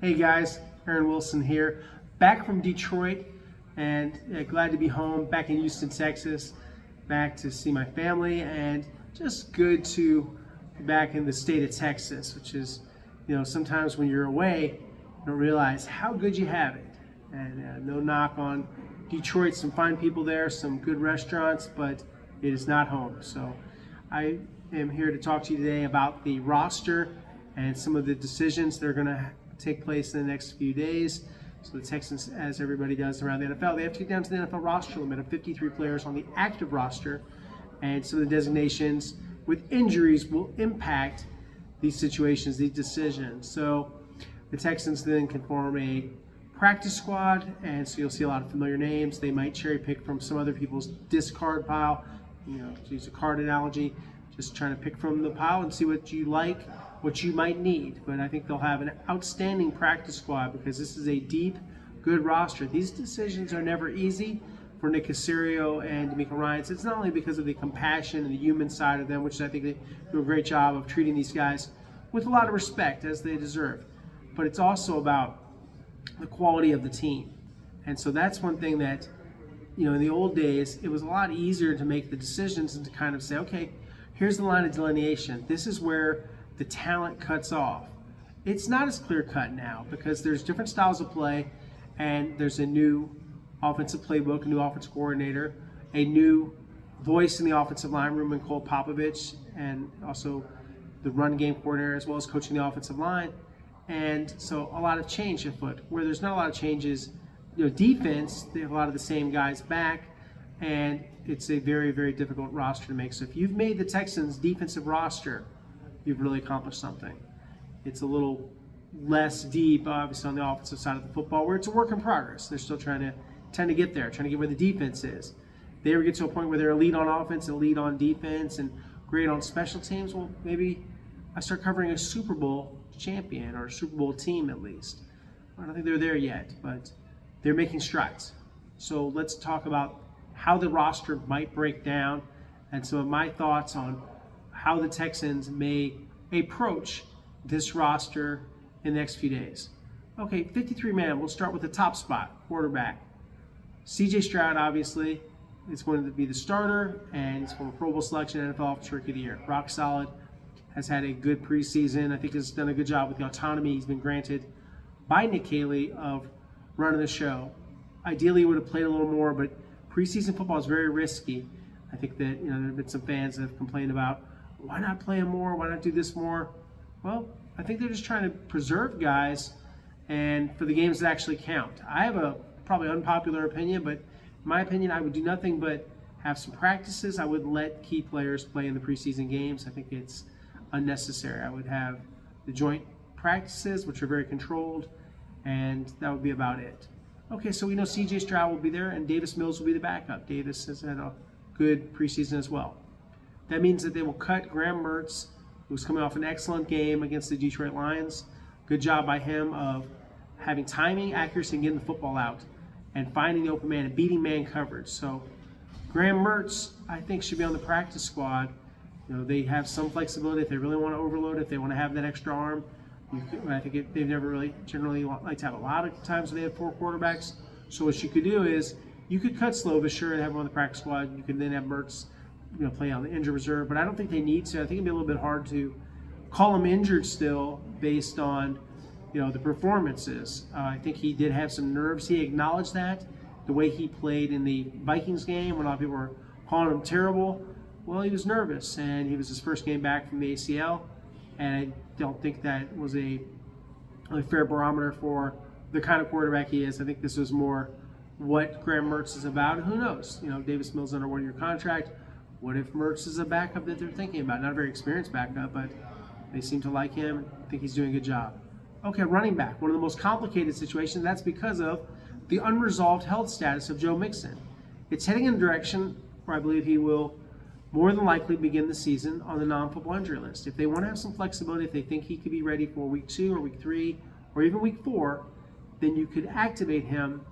Hey guys, Aaron Wilson here, back from Detroit, and glad to be home, back in Houston, Texas, back to see my family, and just good to be back in the state of Texas, which is, sometimes when you're away, you don't realize how good you have it. And no knock on Detroit, some fine people there, some good restaurants, but it is not home. So I am here to talk to you today about the roster and some of the decisions that are going to take place in the next few days. So the Texans, as everybody does around the NFL, they have to get down to the NFL roster limit of 53 players on the active roster, and some of the designations with injuries will impact these situations, these decisions. So the Texans then can form a practice squad, and so you'll see a lot of familiar names. They might cherry pick from some other people's discard pile, to use a card analogy, just trying to pick from the pile and see what you like, what you might need. But I think they'll have an outstanding practice squad because this is a deep, good roster. These decisions are never easy for Nick Caserio and D'Amico Ryans. It's not only because of the compassion and the human side of them, which I think they do a great job of treating these guys with a lot of respect, as they deserve, but it's also about the quality of the team. And so that's one thing that, in the old days, it was a lot easier to make the decisions and to kind of say, okay, here's the line of delineation. This is where the talent cuts off. It's not as clear cut now because there's different styles of play, and there's a new offensive playbook, a new offensive coordinator, a new voice in the offensive line room in Cole Popovich, and also the run game coordinator, as well as coaching the offensive line. And so a lot of change afoot. Where there's not a lot of changes, defense, they have a lot of the same guys back, and it's a very, very difficult roster to make. So if you've made the Texans' defensive roster, you've really accomplished something. It's a little less deep, obviously, on the offensive side of the football, where it's a work in progress. They're still trying to get there, trying to get where the defense is. They ever get to a point where they're elite on offense, elite on defense, and great on special teams, well, maybe I start covering a Super Bowl champion or a Super Bowl team at least. I don't think they're there yet, but they're making strides. So let's talk about how the roster might break down and some of my thoughts on how the Texans may approach this roster in the next few days. Okay, 53-man, we'll start with the top spot, quarterback. C.J. Stroud, obviously, is going to be the starter, and he's from a Pro Bowl selection, NFL Offensive Rookie of the Year. Rock solid, has had a good preseason. I think has done a good job with the autonomy he's been granted by Nick Caley of running the show. Ideally, he would have played a little more, but preseason football is very risky. I think that there have been some fans that have complained about, why not play him more? Why not do this more? Well, I think they're just trying to preserve guys and for the games that actually count. I have a probably unpopular opinion, but in my opinion, I would do nothing but have some practices. I wouldn't let key players play in the preseason games. I think it's unnecessary. I would have the joint practices, which are very controlled, and that would be about it. Okay, so we know C.J. Stroud will be there, and Davis Mills will be the backup. Davis has had a good preseason as well. That means that they will cut Graham Mertz, who's coming off an excellent game against the Detroit Lions. Good job by him of having timing, accuracy, and getting the football out, and finding the open man and beating man coverage. So Graham Mertz, I think, should be on the practice squad. They have some flexibility if they really want to overload, if they want to have that extra arm. I think they've never really generally liked to have a lot of times when they have four quarterbacks. So what you could do is you could cut Slovis, and have him on the practice squad. You could then have Mertz, play on the injured reserve. But I don't think they need to. I think it'd be a little bit hard to call him injured still based on the performances. I think he did have some nerves. He acknowledged that the way he played in the Vikings game when a lot of people were calling him terrible. Well, he was nervous, and he was his first game back from the ACL, and I don't think that was a fair barometer for the kind of quarterback he is. I think this was more what Graham Mertz is about, and who knows? Davis Mills under a one-year contract. What if Mertz is a backup that they're thinking about? Not a very experienced backup, but they seem to like him. I think he's doing a good job. Okay, running back, one of the most complicated situations. That's because of the unresolved health status of Joe Mixon. It's heading in a direction where I believe he will more than likely begin the season on the non-football injury list. If they want to have some flexibility, if they think he could be ready for week 2 or week 3 or even week 4, then you could activate him,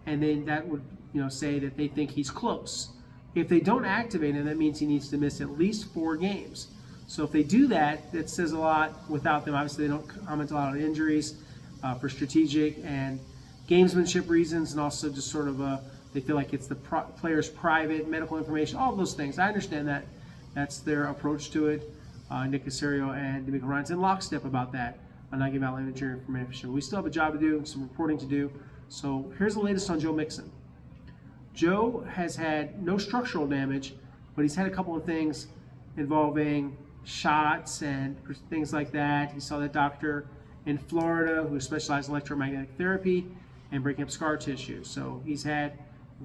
and then that would say that they think he's close. If they don't activate him, that means he needs to miss at least 4 games. So if they do that, that says a lot without them. Obviously, they don't comment a lot on injuries. for strategic and gamesmanship reasons, and also just sort of they feel like it's the player's private medical information, all of those things. I understand that. That's their approach to it. Nick Caserio and D'Amico Ryan's in lockstep about that. I'm not giving out injury information. We still have a job to do, some reporting to do. So here's the latest on Joe Mixon. Joe has had no structural damage, but he's had a couple of things involving shots and things like that. He saw that doctor in Florida who specialized in electromagnetic therapy and breaking up scar tissue. So he's had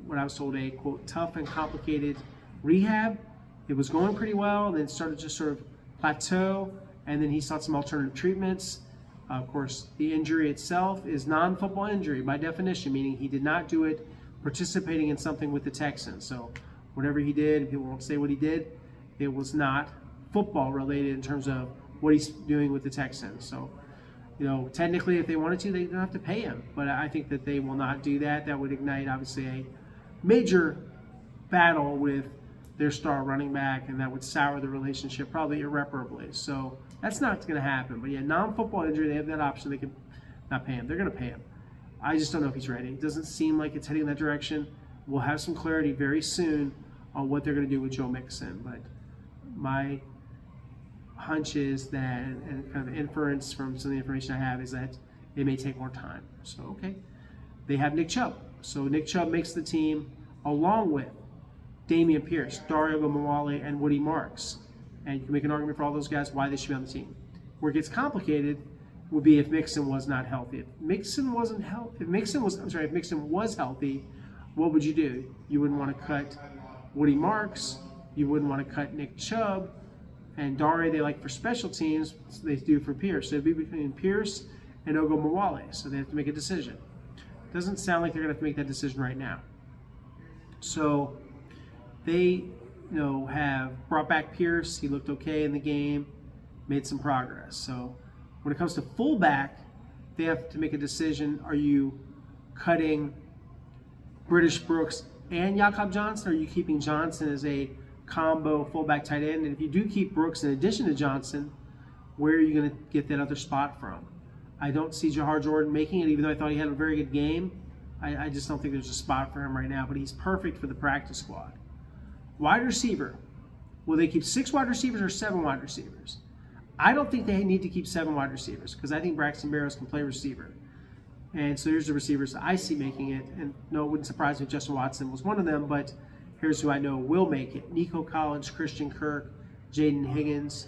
what I was told a, quote, tough and complicated rehab. It was going pretty well, then started to sort of plateau, and then he sought some alternative treatments. Of course, the injury itself is non-football injury by definition, meaning he did not do it participating in something with the Texans. So whatever he did, people won't say what he did, it was not football related in terms of what he's doing with the Texans. So, technically if they wanted to, they don't have to pay him. But I think that they will not do that. That would ignite, obviously, a major battle with their star running back, and that would sour the relationship probably irreparably. So that's not going to happen. But yeah, non-football injury, they have that option. They can not pay him. They're going to pay him. I just don't know if he's ready. It doesn't seem like it's heading in that direction. We'll have some clarity very soon on what they're going to do with Joe Mixon. But my hunch is that, and kind of inference from some of the information I have, is that it may take more time. So, okay. They have Nick Chubb. So Nick Chubb makes the team along with Damian Pierce, Dario Gomawale, and Woody Marks. And you can make an argument for all those guys why they should be on the team. Where it gets complicated would be if Mixon was not healthy. If Mixon was healthy, what would you do? You wouldn't want to cut Woody Marks. You wouldn't want to cut Nick Chubb. And Dario, they like for special teams, so they do for Pierce. So it'd be between Pierce and Ogumawale. So they have to make a decision. Doesn't sound like they're going to have to make that decision right now. So they, have brought back Pierce. He looked okay in the game, made some progress. So when it comes to fullback, they have to make a decision. Are you cutting British Brooks and Jakob Johnson? Or are you keeping Johnson as a combo fullback tight end? And if you do keep Brooks in addition to Johnson, where are you going to get that other spot from? I don't see Jahar Jordan making it, even though I thought he had a very good game. I just don't think there's a spot for him right now, but he's perfect for the practice squad. Wide receiver. Will they keep 6 wide receivers or 7 wide receivers? I don't think they need to keep 7 wide receivers because I think Braxton Berrios can play receiver. And so here's the receivers that I see making it. And no, it wouldn't surprise me if Justin Watson was one of them, but here's who I know will make it. Nico Collins, Christian Kirk, Jaden Higgins,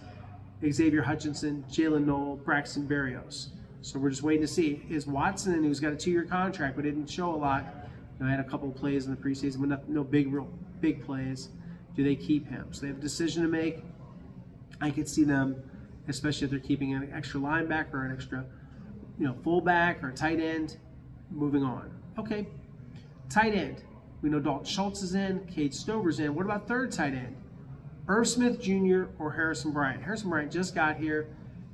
Xavier Hutchinson, Jalen Noel, Braxton Berrios. So we're just waiting to see. Is Watson, who's got a 2-year contract but didn't show a lot, had a couple of plays in the preseason, but no big plays, do they keep him? So they have a decision to make. I could see them, especially if they're keeping an extra linebacker or an extra fullback or tight end, moving on. Okay, tight end. We know Dalton Schultz is in, Cade Stover's in. What about third tight end? Irv Smith Jr. or Harrison Bryant? Harrison Bryant just got here,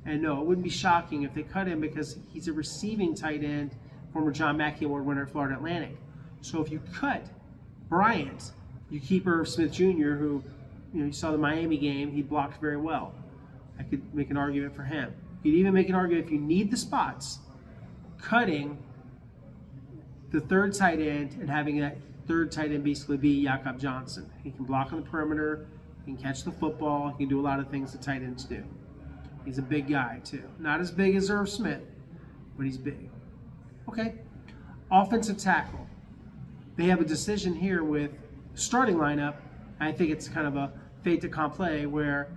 and no, it wouldn't be shocking if they cut him because he's a receiving tight end, former John Mackey Award winner at Florida Atlantic. So if you cut Bryant, you keep Irv Smith Jr., who, you saw the Miami game, he blocked very well. I could make an argument for him. You'd even make an argument if you need the spots, cutting the third tight end and having that third tight end basically be Jakob Johnson. He can block on the perimeter, he can catch the football, he can do a lot of things that tight ends do. He's a big guy too. Not as big as Irv Smith, but he's big. Okay, offensive tackle. They have a decision here with starting lineup. I think it's kind of a fait accompli where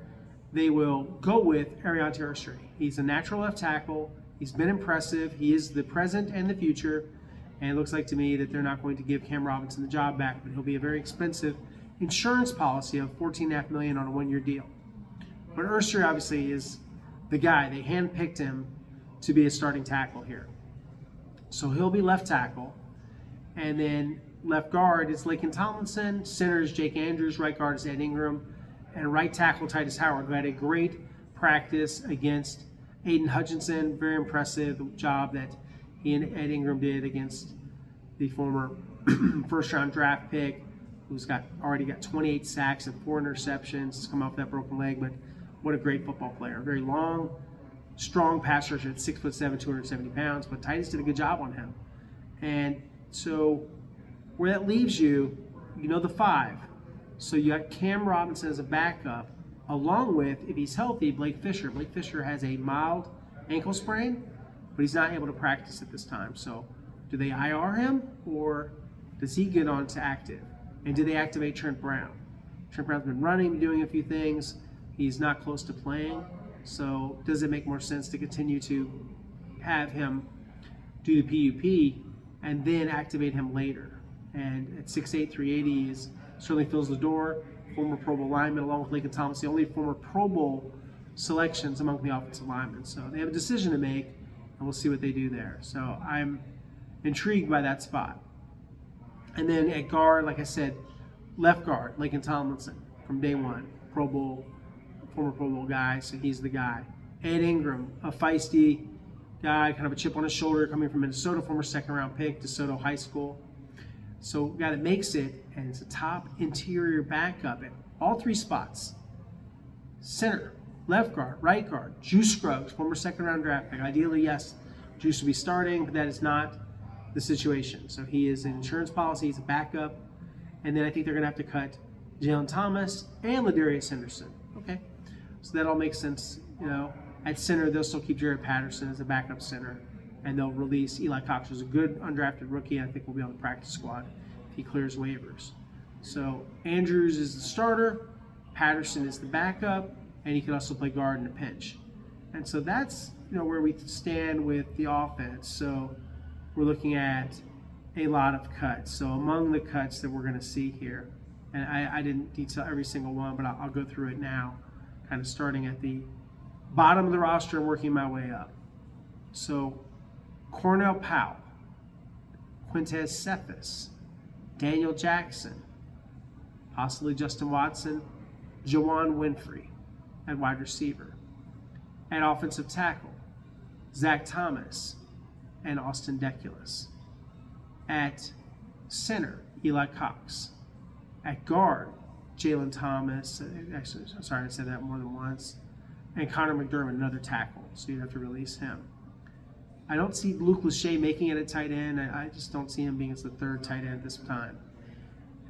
they will go with Ariante Ursery. He's a natural left tackle. He's been impressive. He is the present and the future. And it looks like to me that they're not going to give Cam Robinson the job back, but he'll be a very expensive insurance policy of $14.5 million on a 1-year deal. But Ursery obviously is the guy. They handpicked him to be a starting tackle here. So he'll be left tackle. And then left guard is Laken Tomlinson. Center is Jake Andrews. Right guard is Ed Ingram. And right tackle Titus Howard, who had a great practice against Aiden Hutchinson. Very impressive job that he and Ed Ingram did against the former first-round draft pick, who's already got 28 sacks and 4 interceptions. He's come off that broken leg, but what a great football player. Very long, strong pass rusher at 6'7", 270 pounds, but Titans did a good job on him. And so where that leaves you, you know the 5. So you got Cam Robinson as a backup, along with, if he's healthy, Blake Fisher. Blake Fisher has a mild ankle sprain, but he's not able to practice at this time. So do they IR him, or does he get on to active? And do they activate Trent Brown? Trent Brown's been running, doing a few things. He's not close to playing. So does it make more sense to continue to have him do the PUP and then activate him later? And at 6'8", 380, is certainly fills the door. Former Pro Bowl lineman, along with Lincoln Thomas, the only former Pro Bowl selections among the offensive linemen. So they have a decision to make, and we'll see what they do there. So I'm intrigued by that spot. And then at guard, like I said, left guard, Lincoln Tomlinson from day one, Pro Bowl, former Pro Bowl guy, so he's the guy. Ed Ingram, a feisty guy, kind of a chip on his shoulder, coming from Minnesota, former second-round pick, DeSoto High School. So a guy that makes it, and it's a top interior backup at all 3 spots. Center, left guard, right guard, Juice Scruggs, former second-round draft pick. Ideally, yes, Juice will be starting, but that is not the situation. So he is an insurance policy, he's a backup. And then I think they're going to have to cut Jalen Thomas and Ladarius Henderson. Okay, so that all makes sense. You know, at center, they'll still keep Jared Patterson as a backup center, and they'll release Eli Cox, who's a good undrafted rookie. I think will be on the practice squad if he clears waivers. So Andrews is the starter, Patterson is the backup, and he can also play guard in a pinch. And so that's, you know, where we stand with the offense. So we're looking at a lot of cuts. So among the cuts that we're going to see here, and I didn't detail every single one, but I'll go through it now, kind of starting at the bottom of the roster and working my way up. So Cornell Powell, Quintez Cephas, Daniel Jackson, possibly Justin Watson, Jawan Winfrey at wide receiver. At offensive tackle, Zach Thomas and Austin Deculus. At center, Eli Cox. At guard, Jalen Thomas. Actually, I'm sorry, I said that more than once. And Connor McDermott, another tackle, so you'd have to release him. I don't see Luke Lachey making it at tight end. I just don't see him being as the 3rd tight end at this time.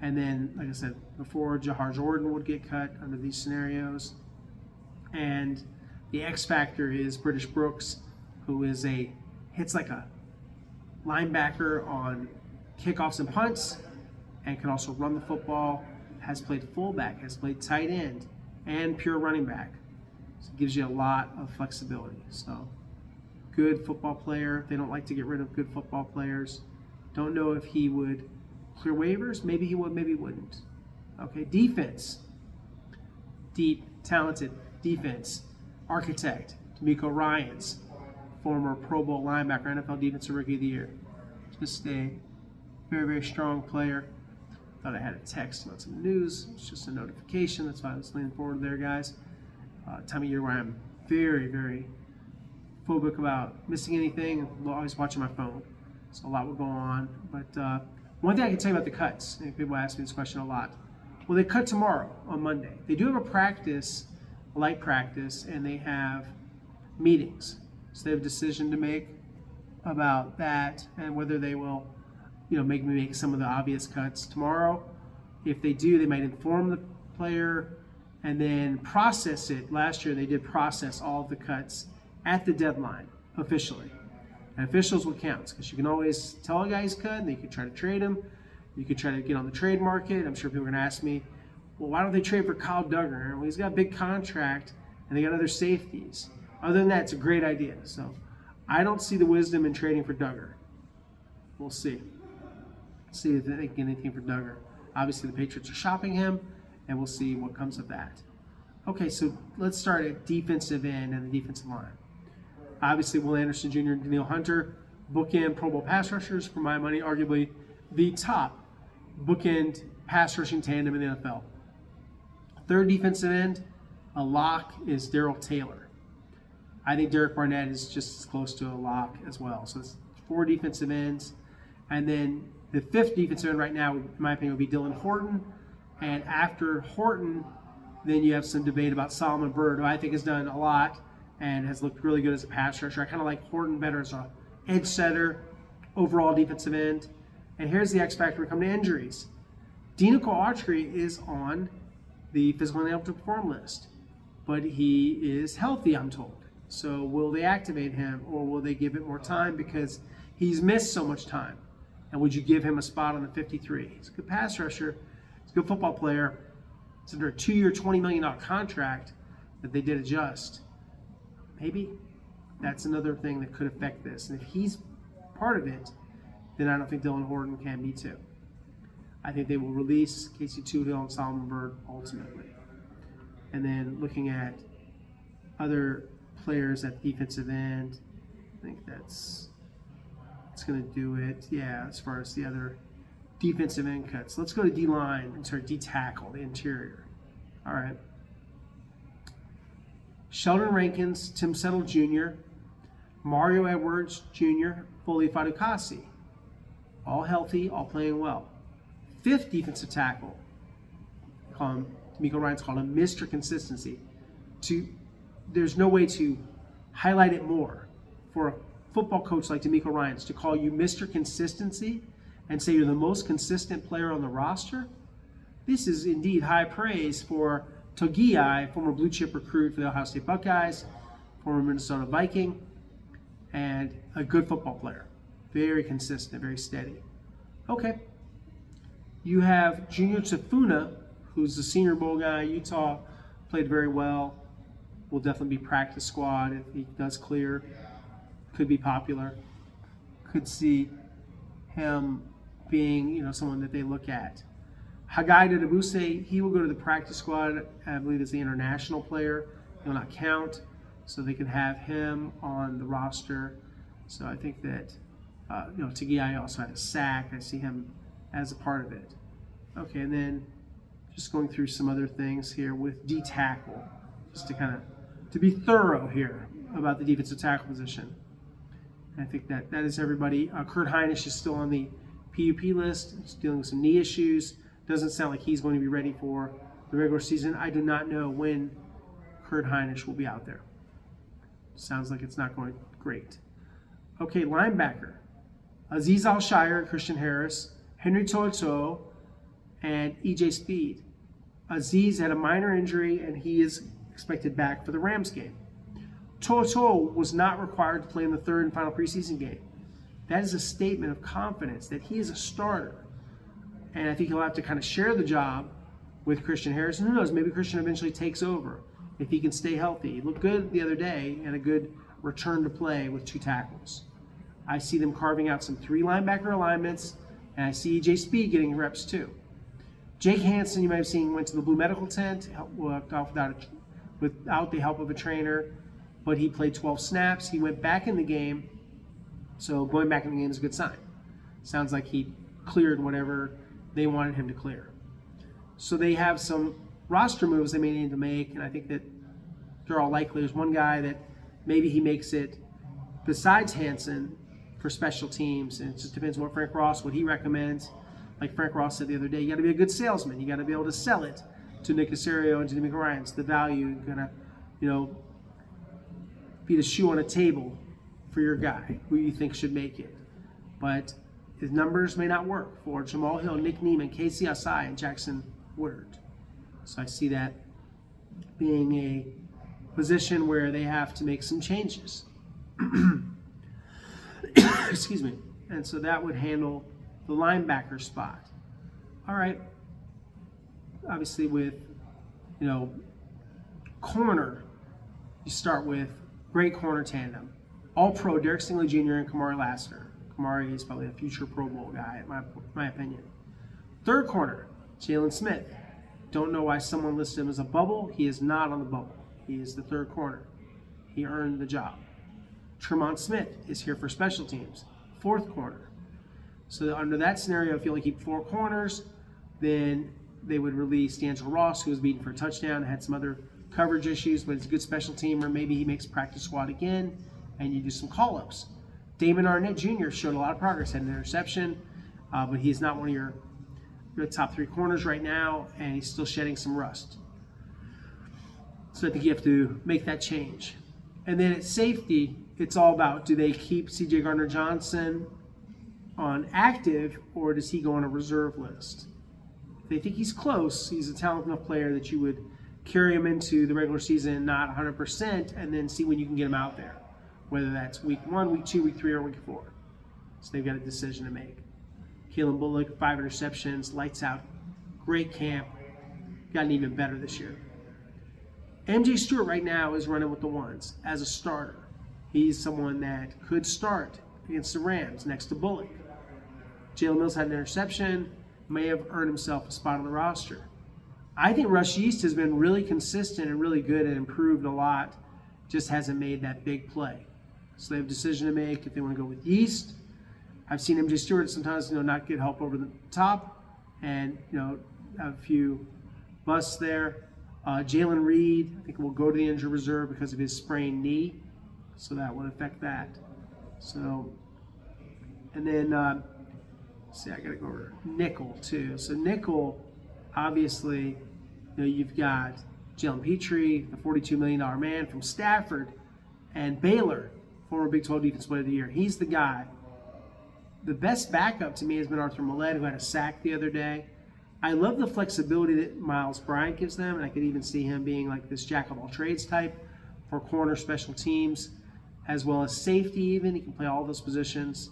And then, like I said before, Jahar Jordan would get cut under these scenarios. And the X factor is British Brooks, who is hits like a linebacker on kickoffs and punts, and can also run the football, has played fullback, has played tight end, and pure running back. So it gives you a lot of flexibility. So good football player. They don't like to get rid of good football players. Don't know if he would clear waivers. Maybe he would, maybe he wouldn't. Okay, defense. Deep, talented defense. Architect, D'Amico Ryans, former Pro Bowl linebacker, NFL Defensive Rookie of the Year. Just a very, very strong player. Thought I had a text about some news. It's just a notification. That's why I was leaning forward there, guys. Time of year where I'm very, very phobic about missing anything and always watching my phone. So a lot will go on. But one thing I can tell you about the cuts, and people ask me this question a lot. Well, they cut tomorrow on Monday. They do have a practice, a light practice, and they have meetings. So they have a decision to make about that and whether they will, make some of the obvious cuts tomorrow. If they do, they might inform the player and then process it. Last year, they did process all of the cuts at the deadline officially. And officials what counts, because you can always tell a guy he's cut, and you can try to trade him. You could try to get on the trade market. I'm sure people are going to ask me, well, why don't they trade for Kyle Duggar? Well, he's got a big contract, and they got other safeties. Other than that, it's a great idea. So I don't see the wisdom in trading for Duggar. We'll see. See if they can get anything for Duggar. Obviously, the Patriots are shopping him, and we'll see what comes of that. Okay, so let's start at defensive end and the defensive line. Obviously, Will Anderson Jr. and Daniil Hunter, bookend Pro Bowl pass rushers, for my money, arguably the top bookend pass rushing tandem in the NFL. Third defensive end, a lock, is Darrell Taylor. I think Derek Barnett is just as close to a lock as well. So it's 4 defensive ends. And then the 5th defensive end right now, in my opinion, would be Dylan Horton. And after Horton, then you have some debate about Solomon Byrd, who I think has done a lot and has looked really good as a pass rusher. I kind of like Horton better as a edge setter, overall defensive end. And here's the X factor when it comes to injuries. Dinoco Autry is on the physical unable to perform list, but he is healthy, I'm told. So will they activate him, or will they give it more time because he's missed so much time? And would you give him a spot on the 53? He's a good pass rusher. He's a good football player. It's under a 2-year, $20 million contract that they did adjust. Maybe that's another thing that could affect this. And if he's part of it, then I don't think Dylan Horton can be too. I think they will release Casey Toohill and Solomon Byrd ultimately. And then looking at other players at defensive end, I think that's going to do it. Yeah, as far as the other defensive end cuts. Let's go to D-line and start D-tackle, the interior. All right. Sheldon Rankins, Tim Settle Jr., Mario Edwards Jr., Foley Fadukasi. All healthy, all playing well. Fifth defensive tackle, D'Amico Ryan's called him Mr. Consistency. There's no way to highlight it more for a football coach like D'Amico Ryan's to call you Mr. Consistency and say you're the most consistent player on the roster. This is indeed high praise for Togiai, former blue chip recruit for the Ohio State Buckeyes, former Minnesota Viking, and a good football player. Very consistent, very steady. Okay. You have Junior Tafuna, who's the Senior Bowl guy. Utah played very well. Will definitely be practice squad if he does clear. Could be popular. Could see him being, someone that they look at. Hagai Dedabuse, he will go to the practice squad. I believe is the international player. He will not count, so they can have him on the roster. So I think that, Togiai also had a sack. I see him as a part of it. Okay, and then just going through some other things here with D-tackle, just to be thorough here about the defensive tackle position. And I think that is everybody. Kurt Hinish is still on the PUP list. He's dealing with some knee issues. Doesn't sound like he's going to be ready for the regular season. I do not know when Kurt Hinish will be out there. Sounds like it's not going great. Okay, linebacker. Aziz Al-Shire, Christian Harris, Henry To'oTo'o, and E.J. Speed. Aziz had a minor injury, and he is expected back for the Rams game. To'oTo'o was not required to play in the third and final preseason game. That is a statement of confidence that he is a starter. And I think he'll have to kind of share the job with Christian Harris. And who knows, maybe Christian eventually takes over if he can stay healthy. He looked good the other day and a good return to play with 2 tackles. I see them carving out some 3 linebacker alignments, and I see E.J. Speed getting reps too. Jake Hansen, you might have seen, went to the Blue Medical Tent, worked off without the help of a trainer, but he played 12 snaps. He went back in the game, so going back in the game is a good sign. Sounds like he cleared whatever they wanted him to clear. So they have some roster moves they may need to make, and I think that they're all likely. There's one guy that maybe he makes it besides Hansen for special teams, and it just depends on what he recommends. Like Frank Ross said the other day, you got to be a good salesman. You got to be able to sell it to Nick Caserio and to D'Amico Ryan's. The value, you're gonna, be the shoe on a table for your guy who you think should make it. But his numbers may not work for Jamal Hill, Nick Neiman, Casey Asai, and Jackson Woodard. So I see that being a position where they have to make some changes. Excuse me. And so that would handle the linebacker spot. All right. Obviously with, corner, you start with great corner tandem. All-pro Derek Stingley Jr. and Kamari Lassiter. Kamari is probably a future Pro Bowl guy, in my opinion. Third corner, Jalen Smith. Don't know why someone listed him as a bubble. He is not on the bubble. He is the third corner. He earned the job. Tremont Smith is here for special teams. Fourth corner. So under that scenario, if you only keep 4 corners, then they would release D'Angelo Ross, who was beaten for a touchdown, had some other coverage issues, but he's a good special teamer. Maybe he makes practice squad again, and you do some call-ups. Damon Arnett Jr. showed a lot of progress, had an interception, but he's not one of your top 3 corners right now, and he's still shedding some rust. So I think you have to make that change. And then at safety, it's all about, do they keep C.J. Gardner-Johnson on active, or does he go on a reserve list? If they think he's close, he's a talented enough player that you would carry him into the regular season, not 100%, and then see when you can get him out there, whether that's week 1, week 2, week 3, or week 4. So they've got a decision to make. Kalen Bullock, 5 interceptions, lights out, great camp, gotten even better this year. MJ Stewart right now is running with the ones as a starter. He's someone that could start against the Rams next to Bullock. Jalen Mills had an interception, may have earned himself a spot on the roster. I think Rush Yeast has been really consistent and really good and improved a lot, just hasn't made that big play. So they have a decision to make if they want to go with Yeast. I've seen MJ Stewart sometimes, not get help over the top and, have a few busts there. Jalen Reed, I think, will go to the injured reserve because of his sprained knee, so that would affect that. So, and then, I got to go over nickel too. So nickel, obviously, you've got Jalen Petrie, the $42 million man from Stafford, and Baylor, former Big 12 Defensive Player of the Year. He's the guy. The best backup to me has been Arthur Millette, who had a sack the other day. I love the flexibility that Miles Bryant gives them, and I could even see him being like this jack-of-all-trades type for corner, special teams, as well as safety even. He can play all those positions.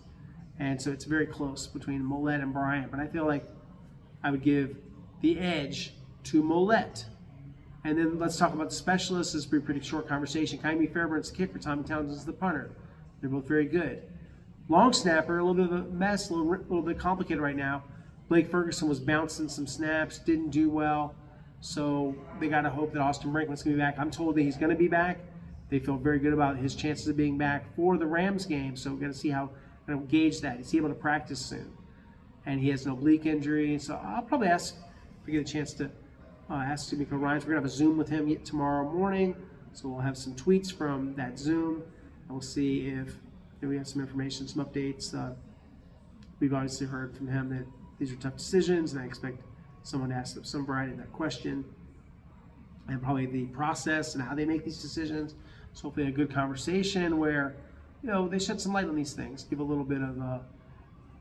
And so it's very close between Millette and Bryant. But I feel like I would give the edge to Millette. And then let's talk about the specialists. This will be a pretty short conversation. Kaimi Fairbairn's the kicker. Tommy Townsend's the punter. They're both very good. Long snapper, a little bit of a mess, a little bit complicated right now. Blake Ferguson was bouncing some snaps, didn't do well. So they got to hope that Austin Brinkman's going to be back. I'm told that he's going to be back. They feel very good about his chances of being back for the Rams game. So we're going to see how gauge that. Is he able to practice soon? And he has an oblique injury. So I'll probably ask if we get a chance to ask D'Amico Ryans. We're going to have a Zoom with him tomorrow morning. So we'll have some tweets from that Zoom. And we'll see if we have some information, some updates. We've obviously heard from him that these are tough decisions, and I expect someone to ask some variety of that question, and probably the process and how they make these decisions. So hopefully a good conversation where, they shed some light on these things, give a little bit of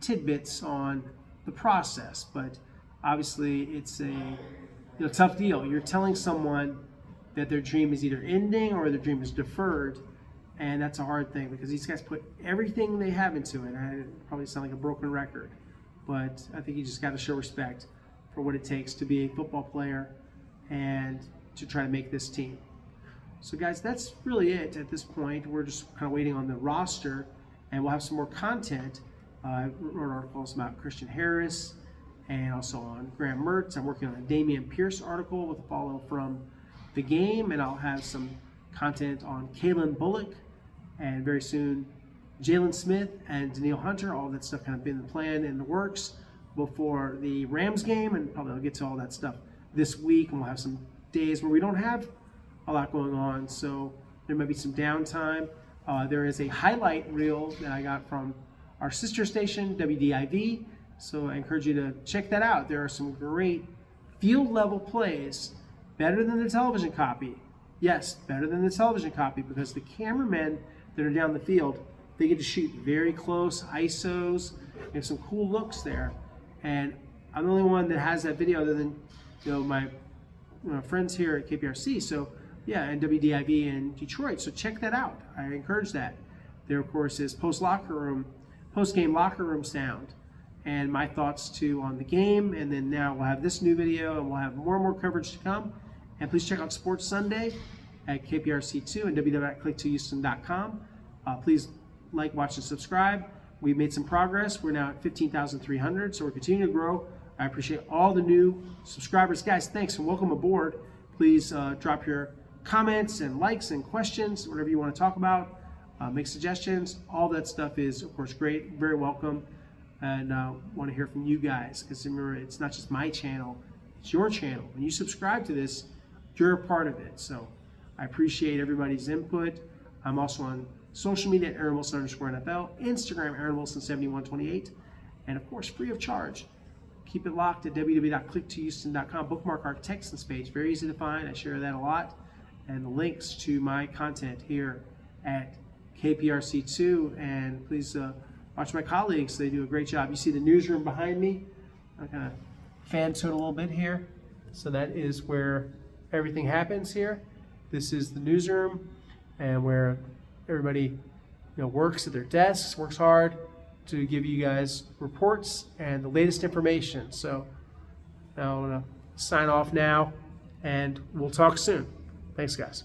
tidbits on the process. But obviously it's a tough deal. You're telling someone that their dream is either ending or their dream is deferred, and that's a hard thing because these guys put everything they have into it. I probably sound like a broken record. But I think you just got to show respect for what it takes to be a football player and to try to make this team. So, guys, that's really it at this point. We're just kind of waiting on the roster, and we'll have some more content. I wrote articles about Christian Harris and also on Graham Mertz. I'm working on a Damian Pierce article with a follow from the game, and I'll have some content on Kalen Bullock, and very soon Jalen Smith and Daniil Hunter. All that stuff kind of been the plan in the works before the Rams game, and probably I'll get to all that stuff this week, and we'll have some days where we don't have a lot going on, so there might be some downtime. There is a highlight reel that I got from our sister station, WDIV, so I encourage you to check that out. There are some great field level plays, better than the television copy. Yes, better than the television copy, because the cameramen that are down the field, they get to shoot very close ISOs. There's some cool looks there. And I'm the only one that has that video other than my friends here at KPRC. So yeah, and WDIV in Detroit. So check that out. I encourage that. There, of course, is post-game locker room sound, and my thoughts too on the game. And then now we'll have this new video, and we'll have more and more coverage to come. And please check out Sports Sunday at KPRC2 and www.click2houston.com. Please like, watch, and subscribe. We've made some progress. We're now at 15,300, so we're continuing to grow. I appreciate all the new subscribers. Guys, thanks and welcome aboard. Please drop your comments and likes and questions, whatever you want to talk about. Make suggestions. All that stuff is, of course, great, very welcome. And want to hear from you guys, because remember, it's not just my channel, it's your channel. When you subscribe to this, you're a part of it. So I appreciate everybody's input. I'm also on social media at Aaron Wilson _NFL, Instagram Aaron Wilson 7128, and of course free of charge. Keep it locked at www.click2houston.com. Bookmark our Texans page, very easy to find. I share that a lot, and the links to my content here at KPRC2, and please watch my colleagues. They do a great job. You see the newsroom behind me. I'm kind of fan to it a little bit here. So that is where everything happens here. This is the newsroom, and where everybody works at their desks, works hard to give you guys reports and the latest information. So now I'm going to sign off now, and we'll talk soon. Thanks, guys.